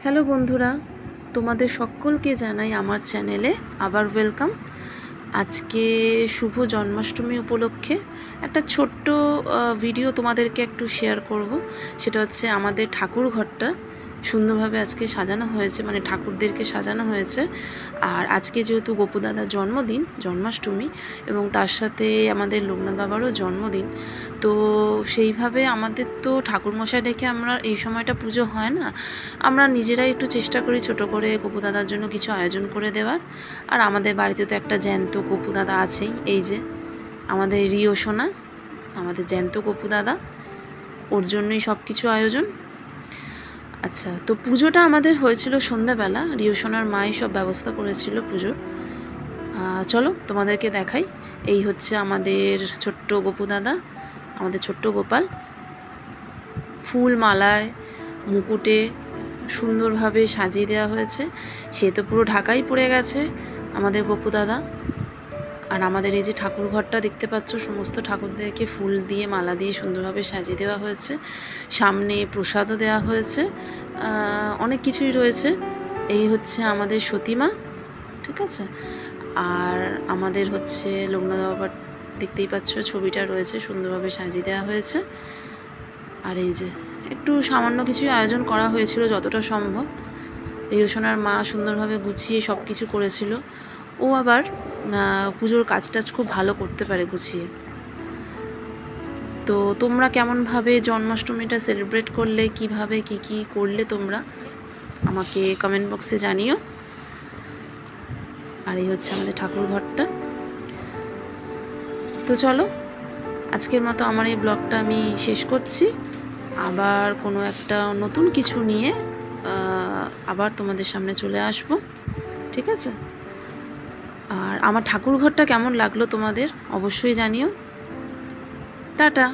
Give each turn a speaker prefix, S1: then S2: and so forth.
S1: Hello বন্ধুরা, তোমাদের সকলকে জানাই আমার চ্যানেলে আবার ওয়েলকাম। আজকে শুভ জন্মাষ্টমী উপলক্ষে একটা ছোট্ট ভিডিও তোমাদেরকে একটু শেয়ার করব। সেটা হচ্ছে আমাদের ঠাকুর ঘরটা সুন্দরভাবে আজকে সাজানো হয়েছে, মানে ঠাকুরদেরকে সাজানো হয়েছে। আর আজকে যেহেতু গোপু দাদার জন্মদিন, জন্মাষ্টমী, এবং তার সাথে আমাদের লোকনাথ বাবারও জন্মদিন, তো সেইভাবে আমাদের তো ঠাকুরমশাই ডেকে আমরা এই সময়টা পুজো হয় না, আমরা নিজেরাই একটু চেষ্টা করি ছোট করে গোপু দাদার জন্য কিছু আয়োজন করে দেওয়ার। আর আমাদের বাড়িতে তো একটা জ্যান্ত গোপু দাদা আছেই, এই যে আমাদের রিও সোনা, আমাদের জ্যান্ত গোপু দাদা, ওর জন্যই সব কিছু আয়োজন। আচ্ছা, তো পুজোটা আমাদের হয়েছিল সন্ধ্যাবেলা, রিও সোনার মাই সব ব্যবস্থা করেছিল পুজোর। চলো তোমাদেরকে দেখাই। এই হচ্ছে আমাদের ছোট্ট গোপু দাদা, আমাদের ছোট্ট গোপাল, ফুল মালায় মুকুটে সুন্দরভাবে সাজিয়ে দেওয়া হয়েছে। সে তো পুরো ঢাকাই পড়ে গেছে আমাদের গোপু দাদা। আর আমাদের এই যে ঠাকুর ঘরটা দেখতে পাচ্ছ, সমস্ত ঠাকুরদেরকে ফুল দিয়ে মালা দিয়ে সুন্দরভাবে সাজিয়ে দেওয়া হয়েছে। সামনে প্রসাদও দেওয়া হয়েছে, অনেক কিছুই রয়েছে। এই হচ্ছে আমাদের সতীমা, ঠিক আছে। আর আমাদের হচ্ছে লোকনাথ বাবার, দেখতেই পাচ্ছ ছবিটা রয়েছে, সুন্দরভাবে সাজিয়ে দেওয়া হয়েছে। আর এই যে একটু সামান্য কিছুই আয়োজন করা হয়েছিল যতটা সম্ভব। রিওসোনার মা সুন্দরভাবে গুছিয়ে সব কিছু করেছিল। ও আবার পুজোর কাজ টাজ খুব ভালো করতে পারে গুছিয়ে। তো তোমরা কেমনভাবে জন্মাষ্টমীটা সেলিব্রেট করলে, কিভাবে কি করলে তোমরা আমাকে কমেন্ট বক্সে জানিও। আর এই হচ্ছে আমাদের ঠাকুর ঘরটা। তো চলো, আজকের মতো আমার এই ব্লগটা আমি শেষ করছি। আবার কোনো একটা নতুন কিছু নিয়ে আবার তোমাদের সামনে চলে আসব, ঠিক আছে। আর আমার ঠাকুর ঘরটা কেমন লাগলো তোমাদের অবশ্যই জানিও। টাটা।